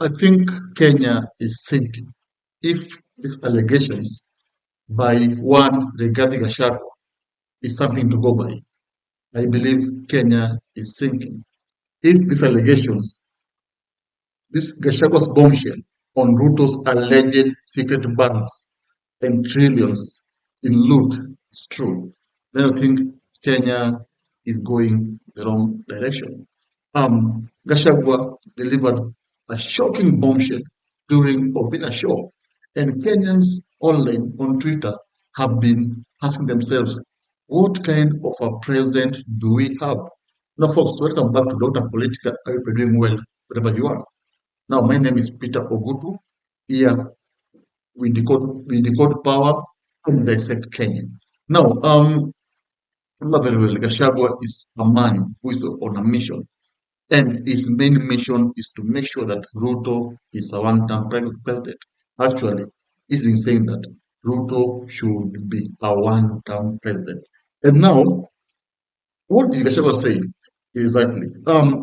I think Kenya is sinking. If these allegations by one Rigathi Gachagua is something to go by, I believe Kenya is sinking. If these allegations, this Gachagua'S bombshell on Ruto's alleged secret banks and trillions in loot is true, then I think Kenya is going the wrong direction. Gachagua delivered a shocking bombshell during Obina show, and Kenyans online on Twitter have been asking themselves, what kind of a president do we have? Now, folks, welcome back to Dr. Politica. I hope you're doing well, wherever you are. Now, my name is Peter Ogutu. Here we decode power and dissect Kenya. Now, remember very well, Gachagua is a man who is on a mission, and his main mission is to make sure that Ruto is a one-term president. Actually, he's been saying that Ruto should be a one-term president. And now, what did Gachagua say exactly?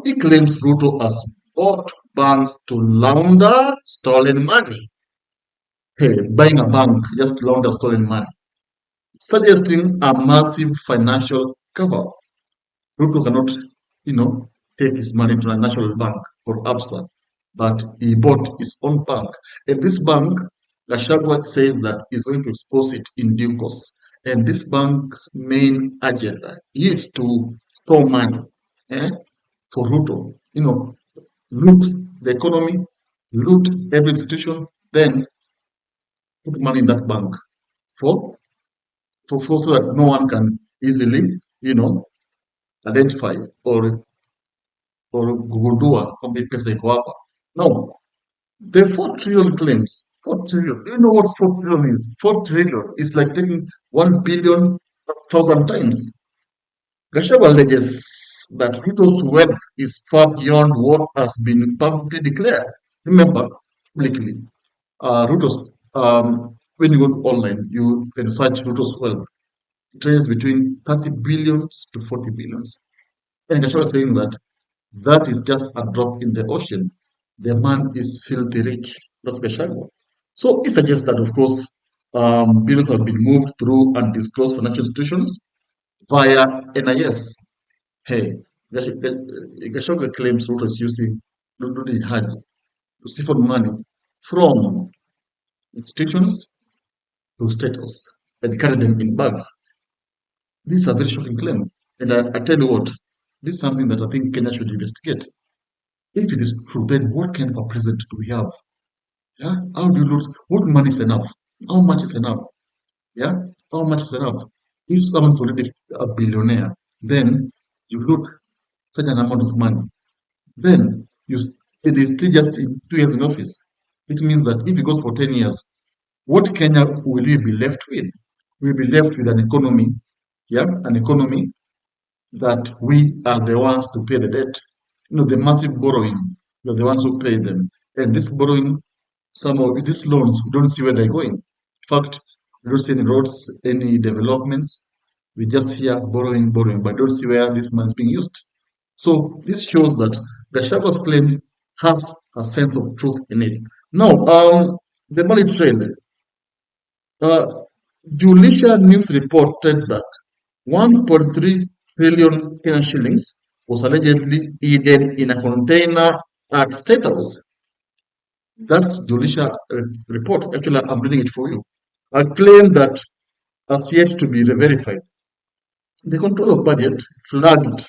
He claims Ruto has bought banks to launder stolen money. Hey, buying a bank just to launder stolen money, suggesting a massive financial cover. Ruto cannot, take his money to a national bank or ABSA, but he bought his own bank. And this bank, Gachagua says that he's going to expose it in due course. And this bank's main agenda is to store money for Ruto. Loot the economy, loot every institution, then put money in that bank for so that no one can easily, identify or kugundua kwamba hii pesa iko hapa. Now, the 4 trillion claims, 4 trillion, you know what 4 trillion is? 4 trillion is like taking 1 billion 1,000 times. Gachagua alleges that Ruto's wealth is far beyond what has been publicly declared. Remember, publicly, Ruto's, when you go online, you can search Ruto's wealth. It ranges between 30 billions to 40 billions. And Gachagua is saying that that is just a drop in the ocean. The man is filthy rich. That's Gachagua. So he suggests that, of course, billions have been moved through undisclosed financial institutions via NIS. Hey, Gachagua claims Ruto is using Ludi Haji to siphon money from institutions to status and carry them in bags. This is a very shocking claim. And I tell you what, this is something that I think Kenya should investigate. If it is true, then what kind of a president do we have? Yeah, how do you look? What money is enough? How much is enough? Yeah, how much is enough? If someone's already a billionaire, then you loot such an amount of money. Then it is still just in 2 years in office. It means that if he goes for 10 years, what Kenya will we be left with? We'll be left with an economy, an economy that we are the ones to pay the debt. The massive borrowing, we're the ones who pay them. And this borrowing, some of these loans, we don't see where they're going. In fact, we don't see any roads, any developments. We just hear borrowing, but don't see where this money is being used. So this shows that Gachagua's claims has a sense of truth in it. Now, the money trail. Julisha News reported that 1.3 trillion Kenyan shillings was allegedly hidden in a container at State House. That's Julisha report. Actually, I'm reading it for you. A claim that has yet to be verified. The control of budget flagged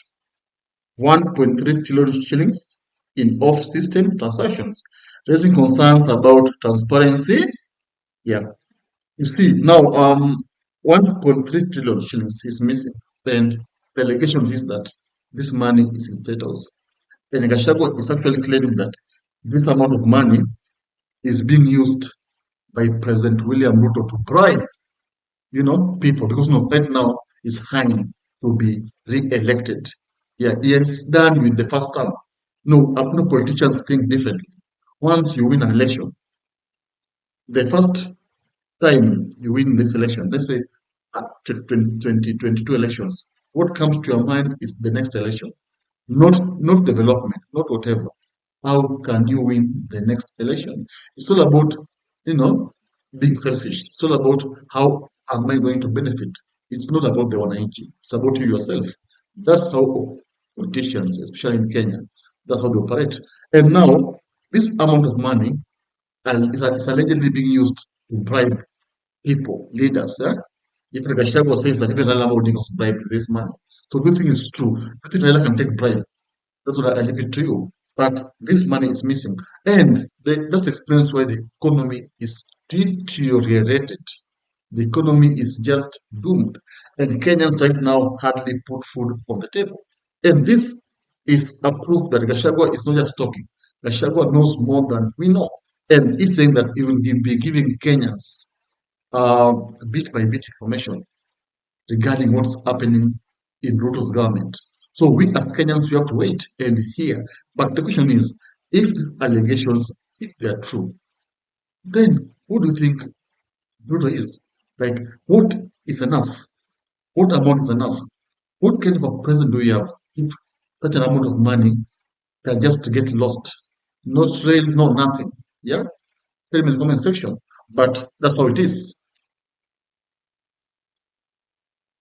1.3 trillion shillings in off-system transactions, raising concerns about transparency. Yeah, you see now, 1.3 trillion shillings is missing, and the allegation is that this money is in State House. And Gachagua is actually claiming that this amount of money is being used by President William Ruto to bribe, people, because right now he's hanging to be re-elected. Yeah, he is done with the first term. No politicians think differently. Once you win an election, the first time you win this election, let's say 2022 elections, what comes to your mind is the next election, not development, not whatever. how can you win the next election? It's all about, you know, being selfish. It's all about how am I going to benefit. It's not about the wananchi. It's about you yourself. That's how politicians, especially in Kenya, that's how they operate. And now, this amount of money is allegedly being used to bribe people, leaders. If Gachagua says that even Raila Odinga was bribed with this money, so do you think it's true? Do you think Raila can take bribe? That's what I leave it to you. But this money is missing. And that explains why the economy is deteriorated. The economy is just doomed. And Kenyans right now hardly put food on the table. And this is a proof that Gachagua is not just talking. Gachagua knows more than we know. And he's saying that he will be giving Kenyans bit by bit information regarding what's happening in Ruto's government. So we as Kenyans, we have to wait and hear. But the question is, if allegations, if they are true, then who do you think Ruto is? Like, what is enough? What amount is enough? What kind of a president do you have if such an amount of money can just get lost? No trail, no nothing. Yeah? Tell me in the comment section. But that's how it is.